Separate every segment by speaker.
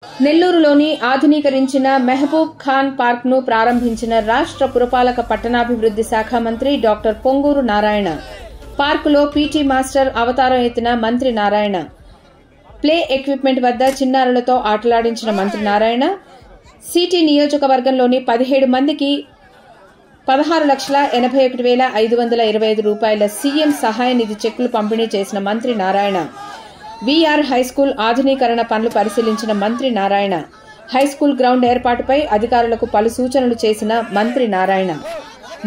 Speaker 1: నెల్లూరులోని ఆధునీకరించిన మెహబూబ్ ఖాన్ పార్క్ ను ప్రారంభించిన రాష్ట్ర పురపాలక పట్టణాభివృద్ది శాఖ మంత్రి డాక్టర్ పొంగూరు నారాయణ. పార్కులో పీటీ మాస్టర్ అవతారం ఎత్తిన మంత్రి నారాయణ. ప్లే ఎక్విప్మెంట్ వద్ద చిన్నారులతో ఆటలాడించిన మంత్రి నారాయణ. సిటీ నియోజకవర్గంలోని 17 మందికి 16,81,525 రూపాయల సీఎం సహాయ నిధి చెక్కులు పంపిణీ చేసిన మంత్రి నారాయణ. వీఆర్ హైస్కూల్ ఆధునీకరణ పనులు పరిశీలించిన మంత్రి నారాయణ. హైస్కూల్ గ్రౌండ్ ఏర్పాటుపై అధికారులకు పలు సూచనలు చేసిన మంత్రి నారాయణ.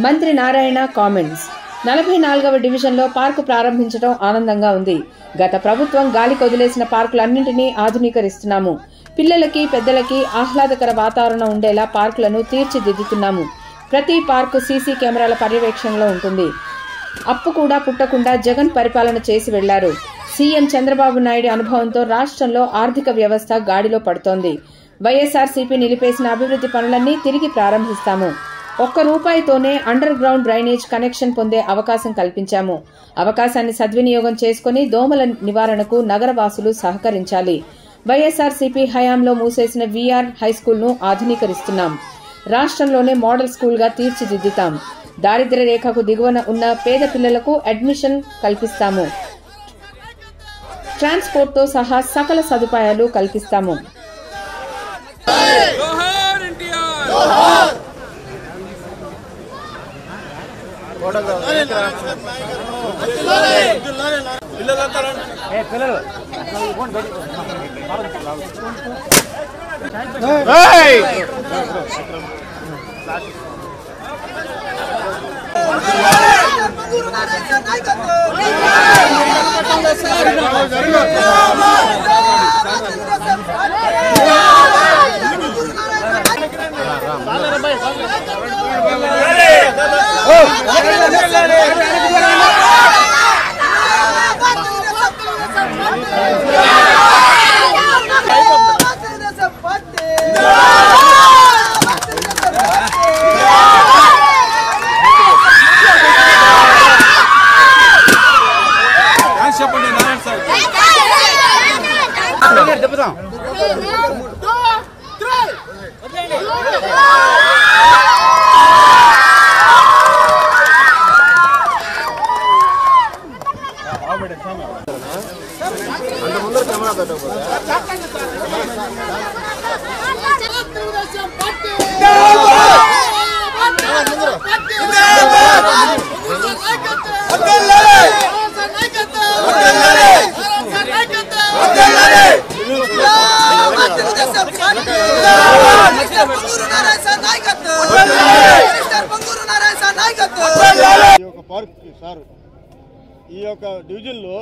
Speaker 1: మంత్రి నారాయణ కామెంట్స్. 44వ డివిజన్లో పార్కు ప్రారంభించడం ఆనందంగా ఉంది. గత ప్రభుత్వం గాలికి వదిలేసిన పార్కులన్నింటినీ ఆధునీకరిస్తున్నాము. పిల్లలకి పెద్దలకి ఆహ్లాదకర వాతావరణం ఉండేలా పార్కులను తీర్చిదిద్దుతున్నాము. ప్రతి పార్కు సీసీ కెమెరాల పర్యవేక్షణలో ఉంటుంది. అప్పు కూడా పుట్టకుండా జగన్ పరిపాలన చేసి వెళ్లారు. సీఎం చంద్రబాబు నాయుడు అనుభవంతో రాష్ట్రంలో ఆర్థిక వ్యవస్థ గాడిలో పడుతోంది. వైఎస్ఆర్సీపీ నిలిపేసిన అభివృద్ది పనులన్నీ తిరిగి ప్రారంభిస్తాము. ₹1 అండర్ గ్రౌండ్ డ్రైనేజ్ కనెక్షన్ పొందే అవకాశం కల్పించాము. అవకాశాన్ని సద్వినియోగం చేసుకుని దోమల నివారణకు నగరవాసులు సహకరించాలి. వైఎస్ఆర్సీపీ హయాంలో మూసేసిన వీఆర్ హైస్కూల్ ను ఆధునీకరిస్తున్నాం. రాష్ట్రంలోనే మోడల్ స్కూల్ గా తీర్చిదిద్దుతాం. దారిద్ర్య రేఖకు దిగువన ఉన్న పేద పిల్లలకు అడ్మిషన్ కల్పిస్తాము. ట్రాన్స్పోర్ట్ తో సహా సకల సదుపాయాలు కల్పిస్తాము.
Speaker 2: ఈ యొక్క డివిజన్లో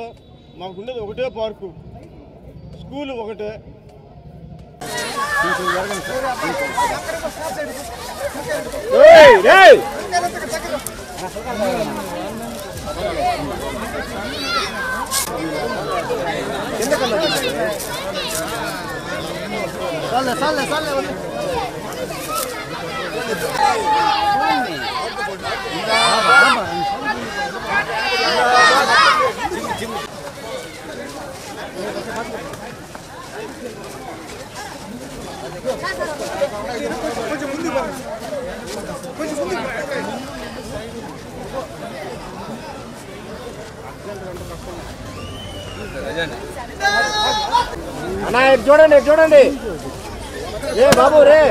Speaker 2: మాకుండేది ఒకటే పార్కు, స్కూల్ ఒకటే. అన్నా చూడండి చూడండి, ఏ బాబు రే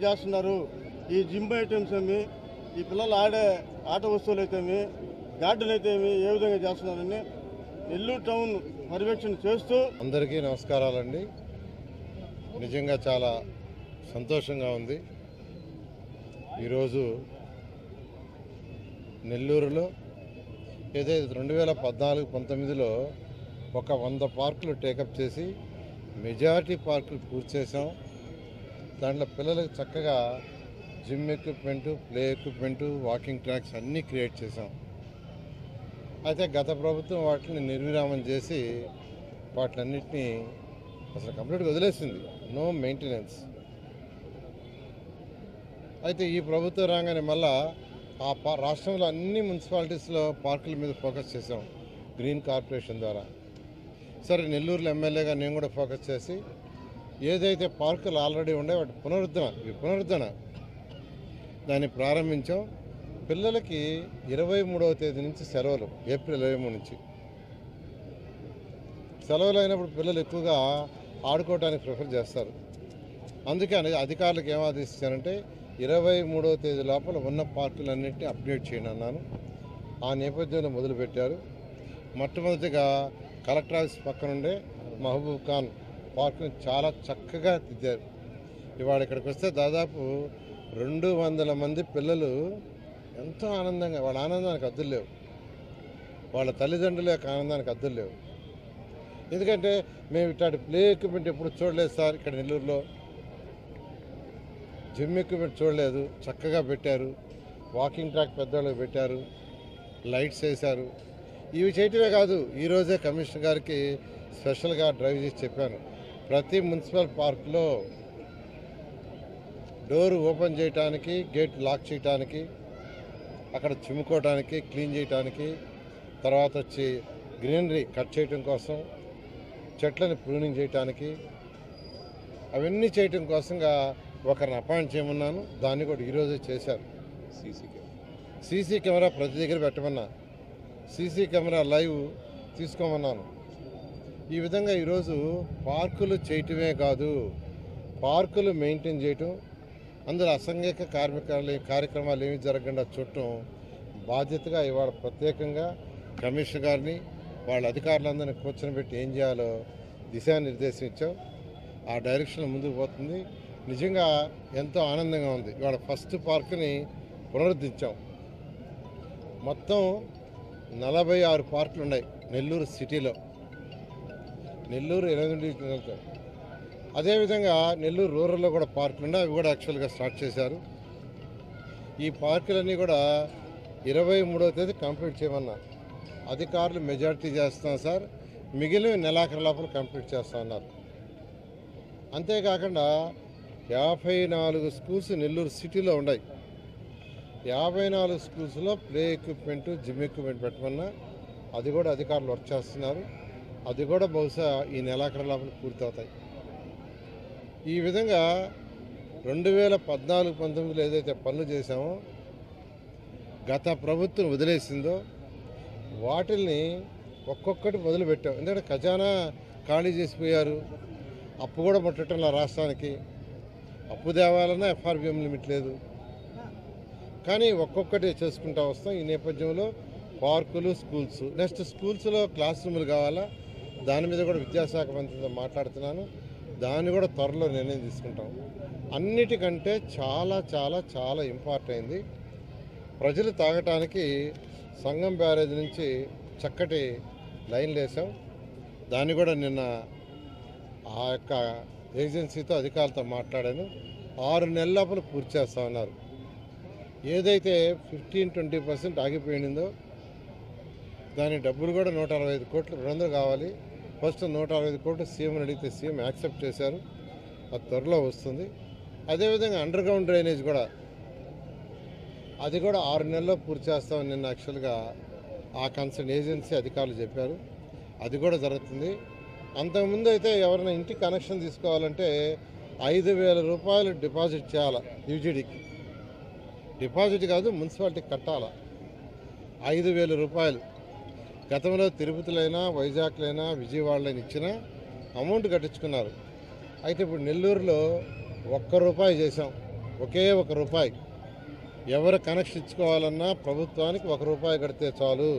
Speaker 2: చేస్తున్నారు. ఈ జిమ్ ఐటమ్స్ ఏమి, ఈ పిల్లలు ఆడే ఆట వస్తువులు అయితేమి, గార్డెన్ అయితేమి ఏ విధంగా చేస్తున్నారని నెల్లూరు టౌన్ పర్యవేక్షణ చేస్తూ.
Speaker 3: అందరికీ నమస్కారాలండి. నిజంగా చాలా సంతోషంగా ఉంది. ఈరోజు నెల్లూరులో ఏదైతే 2014-19లో ఒక 100 పార్కులు టేకప్ చేసి మెజారిటీ పార్కులు పూర్తి చేసాం. దాంట్లో పిల్లలకు చక్కగా gym equipment, play equipment, walking tracks అన్నీ క్రియేట్ చేసాం. అయితే గత ప్రభుత్వం వాటిని నిర్విరామం చేసి వాటిలన్నింటినీ అసలు కంప్లీట్గా వదిలేసింది. No maintenance. అయితే ఈ ప్రభుత్వం రాగానే మళ్ళా రాష్ట్రంలో అన్ని మున్సిపాలిటీస్లో పార్కుల మీద ఫోకస్ చేసాం గ్రీన్ కార్పొరేషన్ ద్వారా. సరే, నెల్లూరులో ఎమ్మెల్యేగా నేను కూడా ఫోకస్ చేసి ఏదైతే పార్కులు ఆల్రెడీ ఉండే వాటి పునరుద్ధరణ దాన్ని ప్రారంభించాం. పిల్లలకి 23వ తేదీ నుంచి సెలవులు, ఏప్రిల్ 23 నుంచి సెలవులు అయినప్పుడు పిల్లలు ఎక్కువగా ఆడుకోవడానికి ప్రిఫర్ చేస్తారు. అందుకే అధికారులకు ఏం ఆదేశించారంటే 23వ తేదీ లోపల ఉన్న పార్కులన్నింటినీ అప్డేట్ చేయండి అన్నాను. ఆ నేపథ్యంలో మొదలుపెట్టారు. మొట్టమొదటిగా కలెక్టర్ ఆఫీస్ పక్కనుండే మహబూబ్ ఖాన్ పార్కుని చాలా చక్కగా దిద్దారు. ఇవాళ ఇక్కడికి వస్తే దాదాపు 200 మంది పిల్లలు ఎంతో ఆనందంగా, వాళ్ళ ఆనందానికి హద్దులు లేవు, వాళ్ళ తల్లిదండ్రుల యొక్క ఆనందానికి హద్దులు లేవు. ఎందుకంటే మేము ఇట్లాంటి ప్లే ఎక్విప్మెంట్ ఎప్పుడు చూడలేదు సార్. ఇక్కడ నెల్లూరులో జిమ్ ఎక్విప్మెంట్ చూడలేదు. చక్కగా పెట్టారు, వాకింగ్ ట్రాక్ పెద్దవాళ్ళకి పెట్టారు, లైట్స్ వేశారు. ఇవి చేయటమే కాదు, ఈరోజే కమిషనర్ గారికి స్పెషల్గా డ్రైవ్ చేసి చెప్పాను, ప్రతి మున్సిపల్ పార్కులో డోర్ ఓపెన్ చేయడానికి, గేట్ లాక్ చేయడానికి, అక్కడ చిమ్ముకోవడానికి, క్లీన్ చేయడానికి, తర్వాత వచ్చి గ్రీనరీ కట్ చేయటం కోసం, చెట్లను ప్రూనింగ్ చేయడానికి, అవన్నీ చేయటం కోసంగా ఒకరిని అపాయింట్ చేయమన్నాను. దాన్ని కూడా ఈరోజే చేశారు. సీసీ కెమెరా ప్రతి దగ్గర పెట్టమన్నా, సీసీ కెమెరా లైవ్ తీసుకోమన్నాను. ఈ విధంగా ఈరోజు పార్కులు చేయటమే కాదు, పార్కులు మెయింటైన్ చేయటం, అందులో అసంఘిక కార్యక్రమాలు ఏమి జరగకుండా చూడటం బాధ్యతగా ఇవాళ ప్రత్యేకంగా కమిషనర్ గారిని వాళ్ళ అధికారులందరినీ కూర్చొని పెట్టి ఏం చేయాలో దిశానిర్దేశం ఇచ్చాం. ఆ డైరెక్షన్లో ముందుకు పోతుంది. నిజంగా ఎంతో ఆనందంగా ఉంది. ఇవాళ ఫస్ట్ పార్కుని పునరుద్ధరించాం. మొత్తం 46 పార్కులు ఉన్నాయి నెల్లూరు సిటీలో, నెల్లూరు 8 అదేవిధంగా నెల్లూరు రూరల్లో కూడా పార్కులు ఉన్నాయి. అవి కూడా యాక్చువల్గా స్టార్ట్ చేశారు. ఈ పార్కులన్నీ కూడా 23వ తేదీ కంప్లీట్ చేయమన్నా. అధికారులు మెజారిటీ చేస్తాం సార్, మిగిలిన నెలాఖరు లోపల కంప్లీట్ చేస్తామన్నారు. అంతేకాకుండా 54 స్కూల్స్ నెల్లూరు సిటీలో ఉన్నాయి. 54 స్కూల్స్లో ప్లే ఎక్విప్మెంట్, జిమ్ ఎక్విప్మెంట్ పెట్టమన్నా అది కూడా అధికారులు వర్క్ చేస్తున్నారు. అది కూడా బహుశా ఈ నెలాఖరు లోపల పూర్తవుతాయి. ఈ విధంగా 2014-19లో ఏదైతే పనులు చేశామో, గత ప్రభుత్వం వదిలేసిందో వాటిల్ని ఒక్కొక్కటి మొదలుపెట్టాం. ఎందుకంటే ఖజానా ఖాళీ చేసిపోయారు, అప్పు కూడా ముట్టడంలో రాష్ట్రానికి అప్పు తేవాలన్నా ఎఫ్ఆర్బిఎం లిమిట్ లేదు. కానీ ఒక్కొక్కటి చేసుకుంటూ వస్తాం. ఈ నేపథ్యంలో పార్కులు, స్కూల్స్, నెక్స్ట్ స్కూల్స్లో క్లాస్ రూములు కావాలా, దాని మీద కూడా విద్యాశాఖ మంత్రితో మాట్లాడుతున్నాను. దాన్ని కూడా త్వరలో నిర్ణయం తీసుకుంటాం. అన్నిటికంటే చాలా చాలా చాలా ఇంపార్టెంట్ అయింది, ప్రజలు తాగటానికి సంగం బ్యారేజ్ నుంచి చక్కటి లైన్లు వేసాం. దాన్ని కూడా నిన్న ఆ యొక్క ఏజెన్సీతో అధికారులతో మాట్లాడాను. 6 నెలల లోపల పూర్తి చేస్తామన్నారు. ఏదైతే 15-20% ఆగిపోయిందో దాని డబ్బులు కూడా 165 కోట్లు, 200 కావాలి. ఫస్ట్ 165 కోట్లు సీఎంని అడిగితే సీఎం యాక్సెప్ట్ చేశారు. అది త్వరలో వస్తుంది. అదేవిధంగా అండర్ గ్రౌండ్ డ్రైనేజ్ కూడా, అది కూడా 6 నెలల్లో పూర్తి చేస్తామని నిన్న యాక్చువల్గా ఆ కన్సర్న్ ఏజెన్సీ అధికారులు చెప్పారు. అది కూడా జరుగుతుంది. అంతకుముందు అయితే ఎవరైనా ఇంటికి కనెక్షన్ తీసుకోవాలంటే 5,000 రూపాయలు డిపాజిట్ చేయాలి. యూజీడీకి డిపాజిట్ కాదు, మున్సిపాలిటీకి కట్టాలా 5,000 రూపాయలు. గతంలో తిరుపతిలైనా, వైజాగ్లైనా, విజయవాడలైనా ఇచ్చిన అమౌంట్ కట్టించుకున్నారు. అయితే ఇప్పుడు నెల్లూరులో ₹1 చేసాం. ఒకే ₹1. ఎవరు కనెక్షన్ ఇచ్చుకోవాలన్నా ప్రభుత్వానికి ₹1 కడితే చాలు,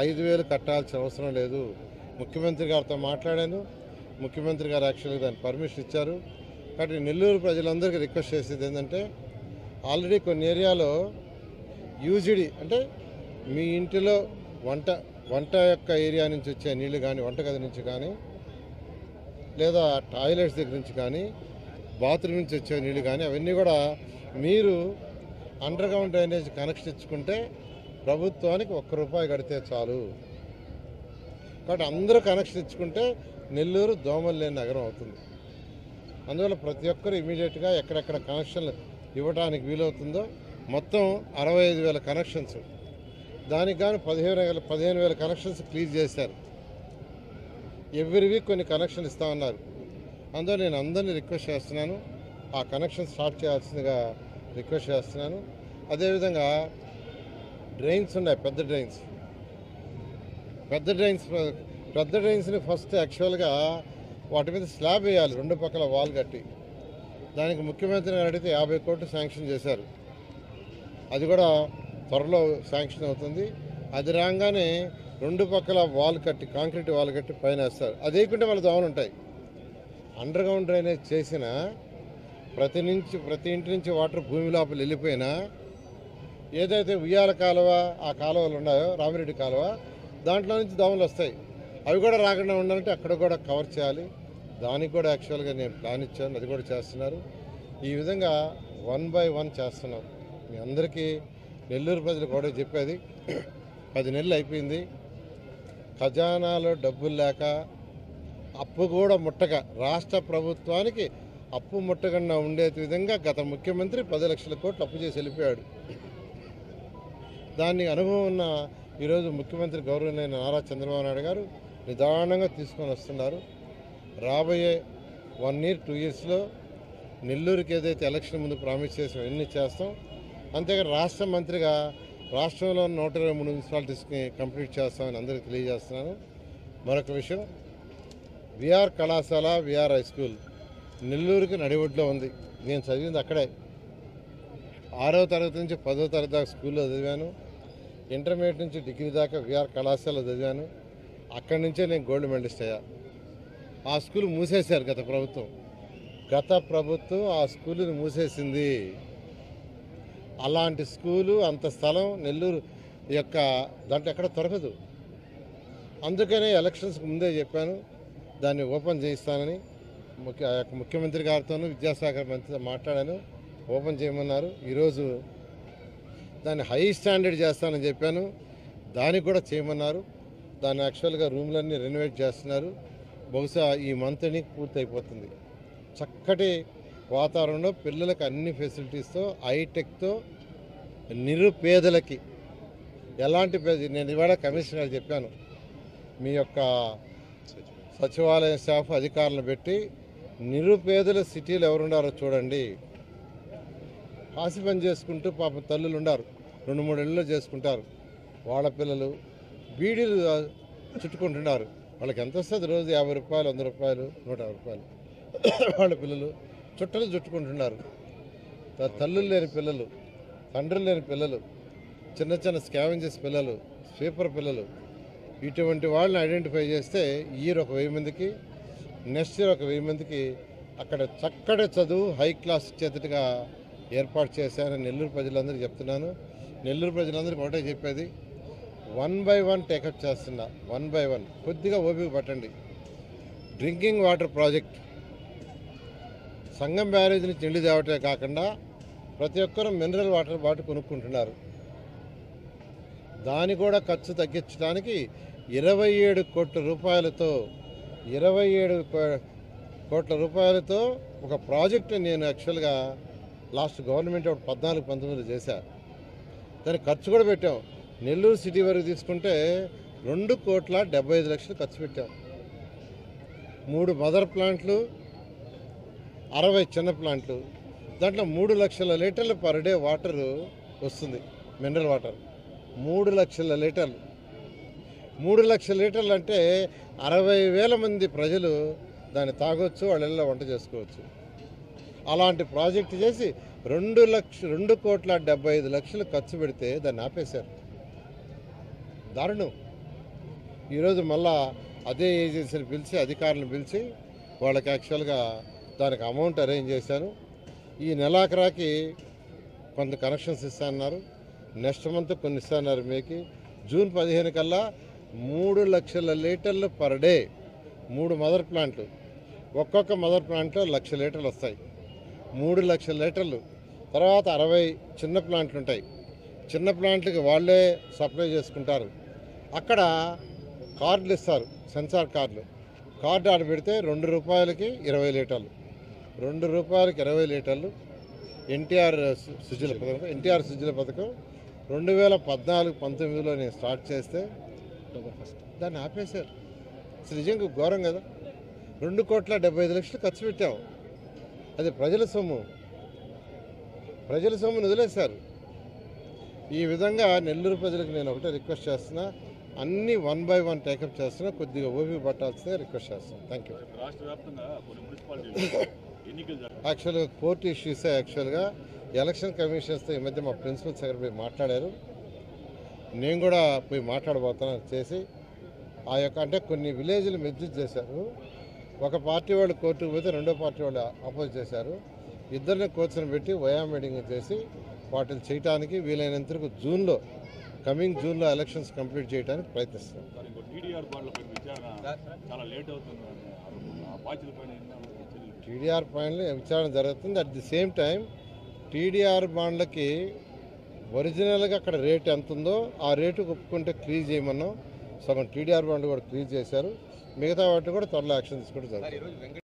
Speaker 3: 5,000 కట్టాల్సిన అవసరం లేదు. ముఖ్యమంత్రి గారితో మాట్లాడాను. ముఖ్యమంత్రి గారు యాక్చువల్గా దాన్ని పర్మిషన్ ఇచ్చారు. కాబట్టి నెల్లూరు ప్రజలందరికీ రిక్వెస్ట్ చేసేది ఏంటంటే, ఆల్రెడీ కొన్ని ఏరియాలో యూజీడీ అంటే మీ ఇంటిలో వంట యొక్క ఏరియా నుంచి వచ్చే నీళ్లు కానీ, వంటగది నుంచి కానీ, లేదా టాయిలెట్స్ దగ్గర నుంచి కానీ, బాత్రూమ్ నుంచి వచ్చే నీళ్లు కానీ, అవన్నీ కూడా మీరు అండర్ గ్రౌండ్ డ్రైనేజ్ కనెక్షన్ ఇచ్చుకుంటే ప్రభుత్వానికి ₹1 కడితే చాలు. కాబట్టి అందరూ కనెక్షన్ ఇచ్చుకుంటే నెల్లూరు దోమలు లేని నగరం అవుతుంది. అందువల్ల ప్రతి ఒక్కరు ఇమీడియట్గా ఎక్కడెక్కడ కనెక్షన్లు ఇవ్వడానికి వీలవుతుందో మొత్తం 65,000 కనెక్షన్స్, దానికి గాను 15,000 కనెక్షన్స్ క్లియర్ చేశారు. ఎవ్రీ వీక్ కొన్ని కనెక్షన్ ఇస్తామన్నారు. అందులో నేను అందరినీ రిక్వెస్ట్ చేస్తున్నాను, ఆ కనెక్షన్ స్టార్ట్ చేయాల్సిందిగా రిక్వెస్ట్ చేస్తున్నాను. అదేవిధంగా డ్రైన్స్ ఉన్నాయి, పెద్ద డ్రైన్స్ని ఫస్ట్ యాక్చువల్గా వాటి మీద స్లాబ్ వేయాలి, 2 పక్కల వాల్ కట్టి. దానికి ముఖ్యమంత్రి గారు అడిగితే 50 కోట్లు శాంక్షన్ చేశారు. అది కూడా త్వరలో శాంక్షన్ అవుతుంది. అది రాగానే 2 పక్కల వాల్ కట్టి, కాంక్రీట్ వాల్ కట్టి పైన వేస్తారు. అది వేయకుంటే మళ్ళీ దోమలు ఉంటాయి. అండర్ గ్రౌండ్ డ్రైనేజ్ చేసిన ప్రతి ఇంటి నుంచి వాటర్ భూమి లోపల వెళ్ళిపోయినా, ఏదైతే ఉయ్యాల కాలువ, ఆ కాలువలు ఉన్నాయో, రామిరెడ్డి కాలువ, దాంట్లో నుంచి దోమలు వస్తాయి. అవి కూడా రాకుండా ఉండాలంటే అక్కడ కూడా కవర్ చేయాలి. దానికి కూడా యాక్చువల్గా నేను ప్లాన్ ఇచ్చాను, అది కూడా చేస్తున్నారు. ఈ విధంగా 1 by 1 చేస్తున్నాం. మీ అందరికీ నెల్లూరు ప్రజలు కూడా చెప్పేది, 10 నెలలు అయిపోయింది, ఖజానాలో డబ్బులు లేక అప్పు కూడా ముట్టక, రాష్ట్ర ప్రభుత్వానికి అప్పు ముట్టకుండా ఉండే విధంగా గత ముఖ్యమంత్రి 10 లక్షల కోట్లు అప్పు చేసి వెళ్ళిపోయాడు. దాన్ని అనుభవం ఉన్న ఈరోజు ముఖ్యమంత్రి గౌరవనీయులైన నారా చంద్రబాబు నాయుడు గారు నిదానంగా తీసుకొని వస్తున్నారు. రాబోయే 1 year 2 yearsలో నెల్లూరుకి ఏదైతే ఎలక్షన్ ముందు ప్రామిస్ చేసాం ఎన్ని చేస్తాం. అంతేగాని రాష్ట్ర మంత్రిగా రాష్ట్రంలో 123 మున్సిపాలిటీస్ని కంప్లీట్ చేస్తామని అందరికీ తెలియజేస్తున్నాను. మరొక విషయం, విఆర్ కళాశాల, విఆర్ హై స్కూల్ నెల్లూరుకి నడిబొడ్లో ఉంది. నేను చదివింది అక్కడే. 6వ తరగతి నుంచి 10వ తరగతి దాకా స్కూల్లో చదివాను. ఇంటర్మీడియట్ నుంచి డిగ్రీ దాకా విఆర్ కళాశాలలో చదివాను. అక్కడి నుంచే నేను గోల్డ్ మెడలిస్ట్ అయ్యా. ఆ స్కూల్ మూసేశారు గత ప్రభుత్వం ఆ స్కూలుని మూసేసింది. అలాంటి స్కూలు, అంత స్థలం నెల్లూరు యొక్క దాంట్లో ఎక్కడ దొరకదు. అందుకనే ఎలక్షన్స్కి ముందే చెప్పాను, దాన్ని ఓపెన్ చేయిస్తానని. ముఖ్యమంత్రి గారితోనూ విద్యాశాఖ మంత్రితో మాట్లాడాను, ఓపెన్ చేయమన్నారు. ఈరోజు దాన్ని హై స్టాండర్డ్ చేస్తానని చెప్పాను, దానికి కూడా చేయమన్నారు. దాన్ని యాక్చువల్గా రూమ్లన్నీ రెనోవేట్ చేస్తున్నారు. బహుశా ఈ మంత్ ఎండింగ్ పూర్తయిపోతుంది. చక్కటి వాతావరణంలో పిల్లలకు అన్ని ఫెసిలిటీస్తో, హైటెక్తో, నిరుపేదలకి ఎలాంటి నేను ఇవాళ కమిషనర్ గారు చెప్పాను, మీ యొక్క సచివాలయ స్టాఫ్ అధికారులను పెట్టి నిరుపేదల సిటీలు ఎవరున్నారో చూడండి. కాసి పని చేసుకుంటూ పాపం తల్లులు ఉన్నారు, 2-3 ఇళ్ళు చేసుకుంటారు. వాళ్ళ పిల్లలు బీడీలు చుట్టుకుంటున్నారు. వాళ్ళకి ఎంత వస్తుంది రోజు? 50 రూపాయలు, 100 రూపాయలు, 150 రూపాయలు. వాళ్ళ పిల్లలు చుట్టలు చుట్టుకుంటున్నారు. తల్లులు లేని పిల్లలు, తండ్రులు లేని పిల్లలు, చిన్న స్కావెంజర్స్ పిల్లలు, స్వీపర్ పిల్లలు, ఇటువంటి వాళ్ళని ఐడెంటిఫై చేస్తే ఇయర్ ఒక 1000 మందికి, నెక్స్ట్ ఇయర్ ఒక 1000 మందికి అక్కడ చక్కటి చదువు హై క్లాస్ చేతగా ఏర్పాటు చేశానని నెల్లూరు ప్రజలందరికీ చెప్తున్నాను. నెల్లూరు ప్రజలందరికీ ఒకటే చెప్పేది, 1 by 1 టేకప్ చేస్తున్నా. 1 by 1 కొద్దిగా ఓపిక పట్టండి. డ్రింకింగ్ వాటర్ ప్రాజెక్ట్ సంగం బ్యారేజ్ నుంచి నీళ్లు తేవటమే కాకుండా ప్రతి ఒక్కరూ మినరల్ వాటర్ బాటిల్ కొనుక్కుంటున్నారు. దాని కూడా ఖర్చు తగ్గించడానికి 27 కోట్ల రూపాయలతో ఒక ప్రాజెక్టు నేను యాక్చువల్గా లాస్ట్ గవర్నమెంట్ 14-19 చేశా. దానికి ఖర్చు కూడా పెట్టాం. నెల్లూరు సిటీ వరకు తీసుకుంటే 2,75,00,000 ఖర్చు పెట్టాం. 3 మదర్ ప్లాంట్లు, 60 చిన్న ప్లాంట్లు. దాంట్లో 3 లక్షల లీటర్లు పర్ డే వాటర్ వస్తుంది, మినరల్ వాటర్. 3 లక్షల లీటర్లు. 3 లక్షల లీటర్లు అంటే 60,000 మంది ప్రజలు దాన్ని తాగొచ్చు, వాళ్ళ ఇళ్ళలో వంట చేసుకోవచ్చు. అలాంటి ప్రాజెక్టు చేసి 2,75,00,000 ఖర్చు పెడితే దాన్ని ఆపేశారు. దారుణం. ఈరోజు మళ్ళా అదే ఏజెన్సీని పిలిచి, అధికారులను పిలిచి వాళ్ళకి యాక్చువల్గా దానికి అమౌంట్ అరేంజ్ చేశాను. ఈ నెలాఖరాకి కొంత కనెక్షన్స్ ఇస్తానన్నారు, నెక్స్ట్ మంత్ కొన్ని ఇస్తానన్నారు. మీకు జూన్ 15 కల్లా 3 లక్షల లీటర్లు పర్ డే, 3 మదర్ ప్లాంట్లు, ఒక్కొక్క మదర్ ప్లాంట్లో 1,00,000 లీటర్లు వస్తాయి. 3 లక్షల లీటర్లు. తర్వాత 60 చిన్న ప్లాంట్లు ఉంటాయి. చిన్న ప్లాంట్లకి వాళ్ళే సప్లై చేసుకుంటారు. అక్కడ కార్డులు ఇస్తారు, సెన్సార్ కార్డులు. కార్డు ఆడ పెడితే 2 రూపాయలకి 20 లీటర్లు, 2 రూపాయలకి 20 లీటర్లు. ఎన్టీఆర్ సుజల పథకం 2014-19లో నేను స్టార్ట్ చేస్తే దాన్ని ఆపేశారు. అసలు నిజంగా ఘోరం కదా. 2,75,00,000 ఖర్చు పెట్టాం. అది ప్రజల సొమ్మును వదిలేశారు. ఈ విధంగా నెల్లూరు ప్రజలకు నేను ఒకటే రిక్వెస్ట్ చేస్తున్నా, అన్నీ 1 by 1 టేకప్ చేస్తున్నా, కొద్దిగా ఓపిక పట్టాల్సిందే రిక్వెస్ట్ చేస్తున్నాను. Thank you. యాక్చువల్గా కోర్టు ఇష్యూసే యాక్చువల్గా ఎలక్షన్ కమిషన్స్తో ఈ మధ్య మా ప్రిన్సిపల్ సెక్రటరీ మాట్లాడారు. నేను కూడా పోయి మాట్లాడబోతున్నాను చేసి ఆ యొక్క అంటే కొన్ని విలేజ్లు మెర్జ్ చేశారు. ఒక పార్టీ వాళ్ళు కోర్టుకు పోతే రెండో పార్టీ వాళ్ళు అపోజ్ చేశారు. ఇద్దరిని కోర్టును పెట్టి వయా మీటింగ్ చేసి వాటిని చేయడానికి వీలైనంత వరకు కమింగ్ జూన్లో ఎలక్షన్స్ కంప్లీట్ చేయడానికి ప్రయత్నిస్తున్నాం. టీడీఆర్ పైన విచారణ జరుగుతుంది. At the same time TDR బాండ్లకి ఒరిజినల్గా అక్కడ రేటు ఎంత ఉందో ఆ రేటు ఒప్పుకుంటే క్లీజ్ చేయమన్నాం. సగం టీడీఆర్ బాండ్లు కూడా క్లీజ్ చేశారు. మిగతా వాటి కూడా త్వరలో యాక్షన్ తీసుకోవడం జరుగుతుంది.